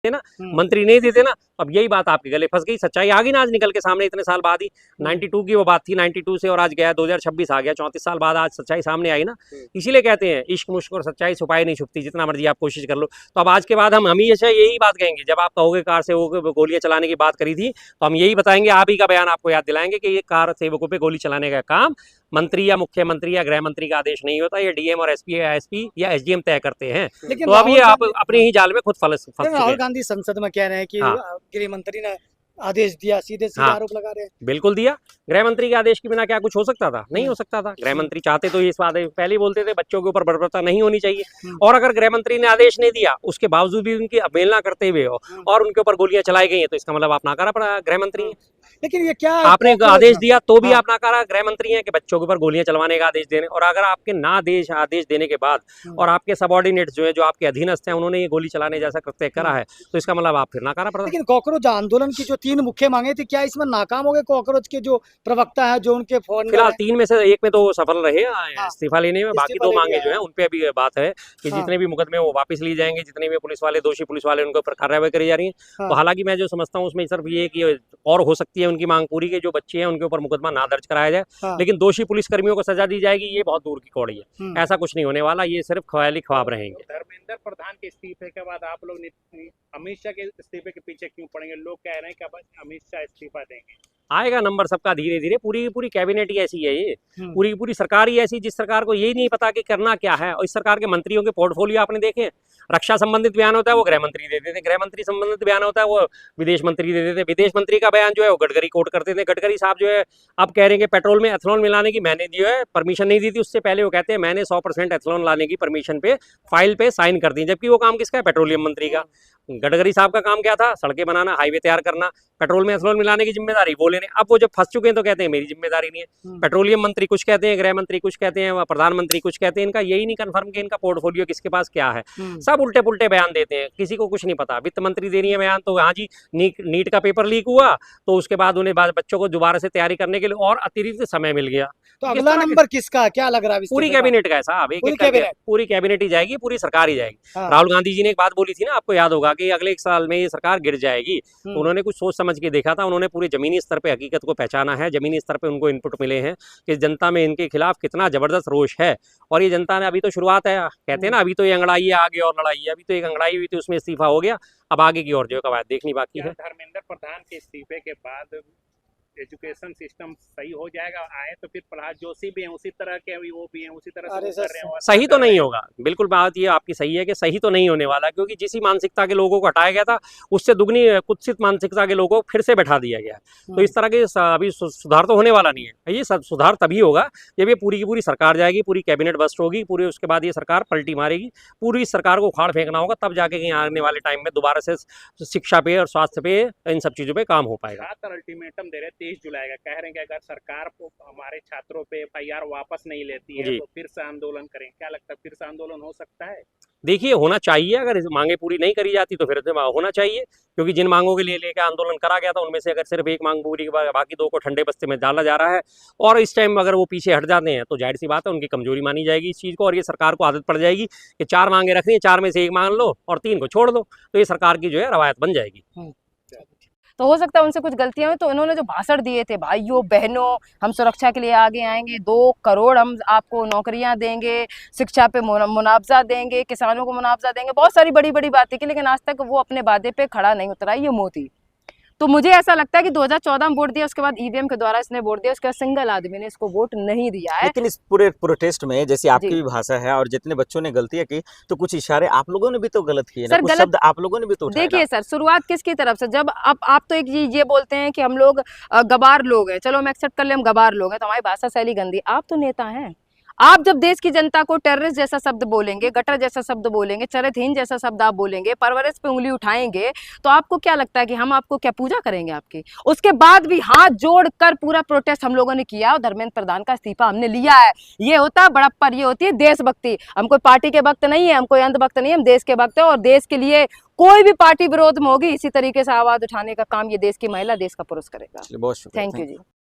ना, मंत्री नहीं देते ना, अब यही बात आपके गले फंस गई। सच्चाई आ गई ना आज निकल के सामने इतने साल बाद ही। 92 की वो बात थी, 92 से और आज गया 2026 आ गया, 34 साल बाद आज सच्चाई सामने आई ना। इसीलिए कहते हैं इश्क मुश्क और सच्चाई छुपाई नहीं छुपती, जितना मर्जी आप कोशिश कर लो। तो अब आज के बाद हम हमेशा यही बात कहेंगे, जब आप कहोगे कार सेवकों पे गोलियां चलाने की बात करी थी, तो हम यही बताएंगे, आप ही का बयान आपको याद दिलाएंगे कि ये कार सेवकों पे गोली चलाने का काम मंत्री या मुख्यमंत्री या गृह मंत्री का आदेश नहीं होता, ये डीएम और एसपी या एसपी या एसडीएम तय करते हैं। तो अब ये आप अपने ही जाल में खुद फंस चुके हैं। राहुल गांधी संसद में कह रहे हैं कि गृह मंत्री ने आदेश दिया, सीधे आरोप लगा रहे हैं। बिल्कुल दिया। गृह मंत्री के आदेश के बिना क्या कुछ हो सकता था? नहीं हो सकता था। गृह मंत्री चाहते तो इस बात पहले ही बोलते थे बच्चों के ऊपर बर्बरता नहीं होनी चाहिए। और अगर गृह मंत्री ने आदेश नहीं दिया, उसके बावजूद भी उनकी अवहेलना करते हुए और उनके ऊपर गोलियां चलाई गई हैं, तो इसका मतलब आप नाकारा पड़ा गृह मंत्री। लेकिन ये क्या आपने आदेश दिया तो भी आप नाकारा गृह मंत्री हैं कि बच्चों के ऊपर गोलियां चलवाने का आदेश देने, और अगर आपके ना आदेश देने के बाद और आपके सबऑर्डिनेट्स जो है, जो आपके अधीनस्थ हैं, उन्होंने ये गोली चलाने जैसा कृत्य करा है, तो इसका मतलब आप फिर नाकारा पड़ा। लेकिन कॉकरोच आंदोलन की जो 3 मुख्य मांगे थी, क्या इसमें नाकाम हो गए कॉकरोच के जो प्रवक्ता है, जो उनके फिलहाल 3 में से 1 में तो सफल रहे इस्तीफा लेने में। बाकी 2 मांगे जो है उन पे अभी बात है कि जितने भी मुकदमे वो वापस लिए जाएंगे, जितने भी पुलिस वाले दोषी पुलिस वाले उनके ऊपर कार्रवाई करी जा रही है। तो हालांकि मैं जो समझता हूँ उसमें सिर्फ ये कि और हो सकती है उनकी मांग पूरी के जो बच्चे हैं उनके ऊपर मुकदमा ना दर्ज कराया जाए, लेकिन दोषी पुलिस कर्मियों को सजा दी जाएगी, ये बहुत दूर की कौड़ी है। ऐसा कुछ नहीं होने वाला, ये सिर्फ ख्याली ख्वाब रहेंगे। धर्मेंद्र प्रधान के इस्तीफे के बाद आप लोग अमित शाह के इस्तीफे के पीछे क्यों पड़ेंगे? लोग कह रहे हैं कि अब अमित शाह इस्तीफा देंगे। आएगा नंबर सबका धीरे धीरे। पूरी कैबिनेट ही ऐसी है, ये पूरी सरकार ही ऐसी, जिस सरकार को यही नहीं पता कि करना क्या है। और इस सरकार के मंत्रियों के पोर्टफोलियो आपने देखे, रक्षा संबंधित बयान होता है वो गृह मंत्री दे देते, गृह मंत्री संबंधित बयान होता है वो विदेश मंत्री दे देते, विदेश मंत्री का बयान जो है वो गडकरी कोट करते थे। गडकरी साहब जो है अब कह रहे हैं कि पेट्रोल में एथेनॉल मिलाने की मैंने जो है परमिशन नहीं दी थी, उससे पहले वो कहते हैं मैंने 100% एथेनॉल लाने की परमिशन पे फाइल पे साइन कर दी, जबकि वो काम किसका है? पेट्रोलियम मंत्री का। गडकरी साहब का काम क्या था? सड़कें बनाना, हाईवे तैयार करना। पेट्रोल में एथेनॉल मिलाने की जिम्मेदारी वो लेने। अब वो जब फंस चुके हैं तो कहते हैं मेरी जिम्मेदारी नहीं है। पेट्रोलियम मंत्री कुछ कहते हैं, गृह मंत्री कुछ कहते हैं, प्रधानमंत्री कुछ कहते हैं। इनका यही नहीं कंफर्म कि इनका पोर्टफोलियो किसके पास क्या है। सब उल्टे पुल्टे बयान देते हैं, किसी को कुछ नहीं पता। वित्त मंत्री दे रही है बयान तो हाँ जी नीट का पेपर लीक हुआ, तो उसके बाद उन्हें बच्चों को दोबारा से तैयारी करने के लिए और अतिरिक्त समय मिल गया। तो अगला नंबर किसका क्या लग रहा है? पूरी कैबिनेट का है साहब, पूरी कैबिनेट ही जाएगी, पूरी सरकार ही जाएगी। राहुल गांधी जी ने एक बात बोली थी ना, आपको याद होगा कि अगले 1 साल में ये सरकार गिर जाएगी। तो उन्होंने कुछ सोच समझ के देखा था, उन्होंने पूरे जमीनी स्तर पे हकीकत को पहचाना है, जमीनी स्तर पे उनको इनपुट मिले हैं कि जनता में इनके खिलाफ कितना जबरदस्त रोष है। और ये जनता ने अभी तो शुरुआत है, कहते हैं ना अभी तो ये अंगड़ाई है, आगे और लड़ाई है। अभी तो एक अंगड़ाई हुई थी, उसमें इस्तीफा हो गया, अब आगे की और जो कवायद देखनी बाकी है। धर्मेंद्र प्रधान के इस्तीफे के बाद एजुकेशन सिस्टम सही हो जाएगा? आए तो फिर प्रहलाद जोशी भी हैं उसी तरह के, वो भी हैं उसी तरह से कर रहे हैं। सही तो नहीं होगा, बिल्कुल बात ये आपकी सही है कि सही तो नहीं होने वाला, क्योंकि जिस ही मानसिकता के लोगों को हटाया गया था उससे दुगनी कुत्सित मानसिकता के लोगों को फिर से बैठा दिया गया। तो इस तरह के अभी सुधार तो होने वाला नहीं है। ये सुधार तभी होगा जब ये पूरी की पूरी सरकार जाएगी, पूरी कैबिनेट बस्ट होगी, पूरी उसके बाद ये सरकार पलटी मारेगी, पूरी सरकार को उखाड़ फेंकना होगा, तब जाके कहीं आने वाले टाइम में दोबारा से शिक्षा पे और स्वास्थ्य पे इन सब चीजों पे काम हो पाएगा। अल्टीमेटम दे रहे 23 जुलाई का, कह रहे हैं कि अगर सरकार को हमारे छात्रों पे FIR वापस नहीं लेती है तो फिर से आंदोलन करें। क्या लगता है फिर से आंदोलन हो सकता है? देखिए होना चाहिए, अगर इस मांगे पूरी नहीं करी जाती तो फिर होना चाहिए, क्योंकि जिन मांगों के लिए लेकर आंदोलन करा गया था उनमें से अगर सिर्फ एक मांग पूरी बाकी 2 को ठंडे बस्ते में डाला जा रहा है, और इस टाइम अगर वो पीछे हट जाते हैं तो जाहिर सी बात है उनकी कमजोरी मानी जाएगी इस चीज़ को, और ये सरकार को आदत पड़ जाएगी कि 4 मांगे रखनी है, 4 में से 1 मान लो और 3 को छोड़ दो, तो ये सरकार की जो है रवायत बन जाएगी। तो हो सकता है उनसे कुछ गलतियां हुई। तो उन्होंने जो भाषण दिए थे, भाइयों बहनों हम सुरक्षा के लिए आगे आएंगे, 2 करोड़ हम आपको नौकरियां देंगे, शिक्षा पे मुआवजा देंगे, किसानों को मुआवजा देंगे, बहुत सारी बड़ी बड़ी बातें की, लेकिन आज तक वो अपने वादे पे खड़ा नहीं उतरा ये मोदी। तो मुझे ऐसा लगता है कि 2014 में वोट दिया, उसके बाद ईवीएम के द्वारा इसने वोट दिया, उसके बाद सिंगल आदमी ने इसको वोट नहीं दिया है। लेकिन इस पूरे प्रोटेस्ट में जैसे आपकी भी भाषा है और जितने बच्चों ने गलतियां की, तो कुछ इशारे आप लोगों ने भी तो गलत किए ना, कुछ शब्द आप लोगों ने भी तो उठाए। देखिए सर, शुरुआत किसकी तरफ से, जब आप तो एक ये बोलते हैं कि हम लोग गवार लोग हैं, चलो मैं एक्सेप्ट कर ले हम गवार लोग हैं, तो हमारी भाषा शैली गंदी। आप तो नेता हैं, आप जब देश की जनता को टेररिस्ट जैसा शब्द बोलेंगे, गटर जैसा शब्द बोलेंगे, चरित्रहीन जैसा शब्द आप बोलेंगे, परवरिश पे उंगली उठाएंगे, तो आपको क्या लगता है कि हम आपको क्या पूजा करेंगे आपकी? उसके बाद भी हाथ जोड़कर पूरा प्रोटेस्ट हम लोगों ने किया और धर्मेंद्र प्रधान का इस्तीफा हमने लिया है। ये होता है बड़प्पर, ये होती है देशभक्ति। हम कोई पार्टी के वक्त नहीं है, हम कोई अंधभक्त नहीं है, हम देश के वक्त है, और देश के लिए कोई भी पार्टी विरोध में होगी इसी तरीके से आवाज उठाने का काम ये देश की महिला, देश का पुरुष करेगा। बहुत शुक्रिया, थैंक यू जी।